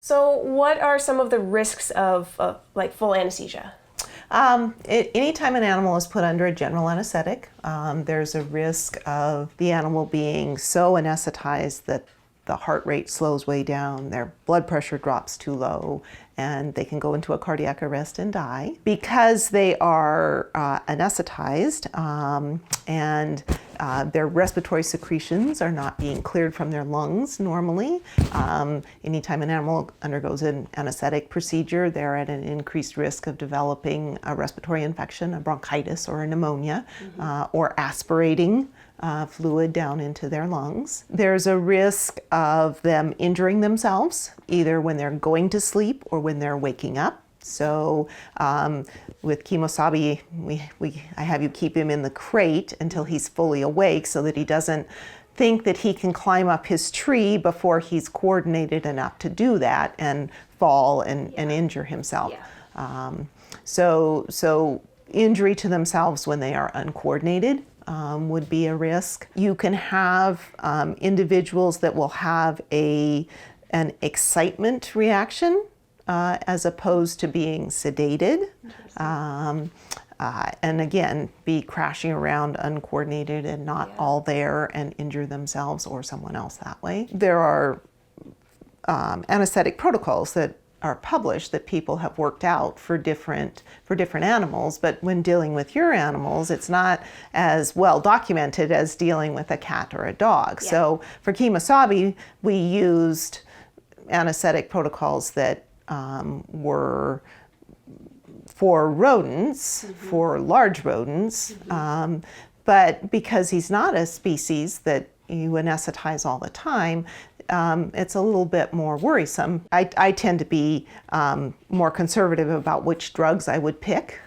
So what are some of the risks of like full anesthesia? Anytime an animal is put under a general anesthetic, there's a risk of the animal being so anesthetized that the heart rate slows way down, their blood pressure drops too low, and they can go into a cardiac arrest and die. Because they are anesthetized and their respiratory secretions are not being cleared from their lungs normally. Anytime an animal undergoes an anesthetic procedure, they're at an increased risk of developing a respiratory infection, a bronchitis or a pneumonia, or aspirating fluid down into their lungs. There's a risk of them injuring themselves, either when they're going to sleep or when they're waking up. So with Kemosabe, I have you keep him in the crate until he's fully awake so that he doesn't think that he can climb up his tree before he's coordinated enough to do that and fall and injure himself. So injury to themselves when they are uncoordinated would be a risk. You can have individuals that will have an excitement reaction as opposed to being sedated, and again, be crashing around uncoordinated and not all there and injure themselves or someone else that way. There are anesthetic protocols that are published that people have worked out for different animals, but when dealing with your animals, it's not as well documented as dealing with a cat or a dog. So for Kemosabe, we used anesthetic protocols that were for rodents, for large rodents, but because he's not a species that you anesthetize all the time, it's a little bit more worrisome. I tend to be more conservative about which drugs I would pick.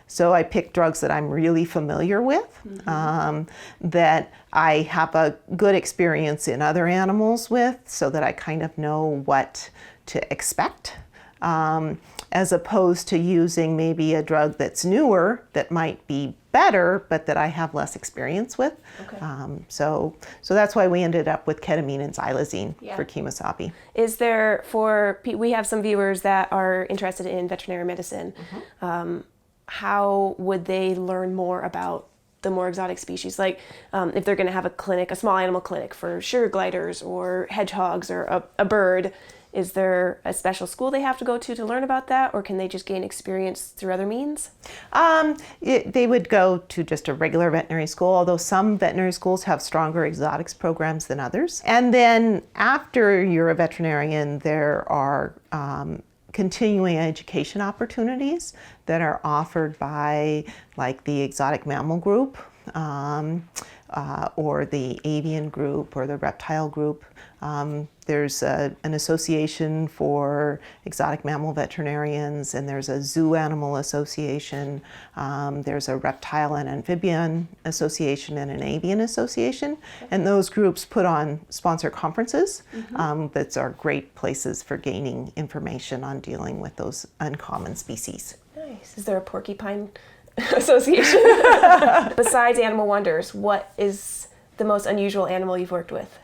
So I pick drugs that I'm really familiar with, that I have a good experience in other animals with, so that I kind of know what to expect, as opposed to using maybe a drug that's newer that might be better, but that I have less experience with. So that's why we ended up with ketamine and xylazine for Kemosabe. Is there, we have some viewers that are interested in veterinary medicine. How would they learn more about the more exotic species? Like if they're going to have a small animal clinic for sugar gliders or hedgehogs or a bird, is there a special school they have to go to learn about that, or can they just gain experience through other means? They would go to just a regular veterinary school, although some veterinary schools have stronger exotics programs than others. And then after you're a veterinarian, there are continuing education opportunities that are offered by like the Exotic Mammal Group, or the Avian Group or the Reptile Group. There's an association for exotic mammal veterinarians, and there's a zoo animal association. There's a reptile and amphibian association and an avian association. And those groups sponsor conferences that are great places for gaining information on dealing with those uncommon species. Nice. Is there a porcupine association? Besides Animal Wonders, what is the most unusual animal you've worked with?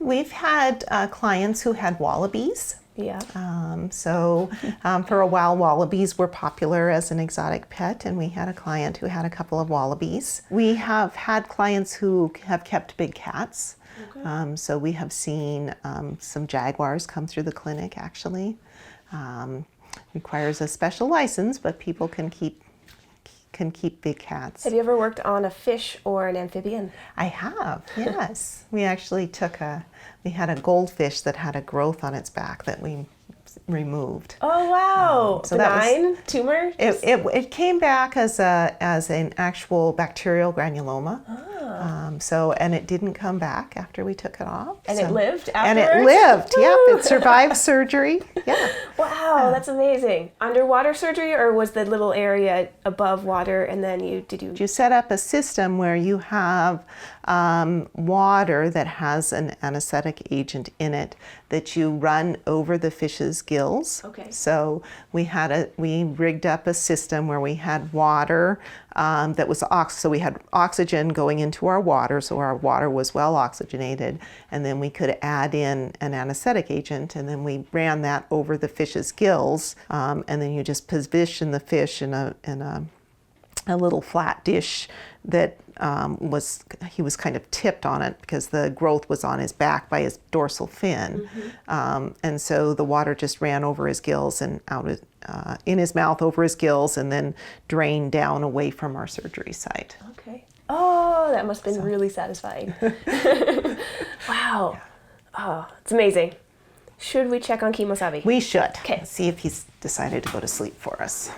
We've had clients who had wallabies. For a while, wallabies were popular as an exotic pet, and we had a client who had a couple of wallabies. We have had clients who have kept big cats. So we have seen some jaguars come through the clinic, actually. Requires a special license, but people can keep big cats. Have you ever worked on a fish or an amphibian? I have, yes. We actually we had a goldfish that had a growth on its back that we removed. Oh wow! So benign tumor? It came back as an actual bacterial granuloma. And it didn't come back after we took it off. And it lived afterwards? And it lived, yep. It survived surgery. Yeah. Wow, that's amazing. Underwater surgery, or was the little area above water and then you set up a system where you have water that has an anesthetic agent in it that you run over the fish's gills. Okay. So we rigged up a system where we had water that was so we had oxygen going into our water, so our water was well oxygenated, and then we could add in an anesthetic agent, and then we ran that over the fish's gills, and then you just position the fish in a little flat dish that he was kind of tipped on it because the growth was on his back by his dorsal fin. And so the water just ran over his gills and out in his mouth over his gills and then drained down away from our surgery site. Okay. Oh, that must have been really satisfying. Wow. Oh, it's amazing. Should we check on Kemosabe? We should. Okay. See if he's decided to go to sleep for us.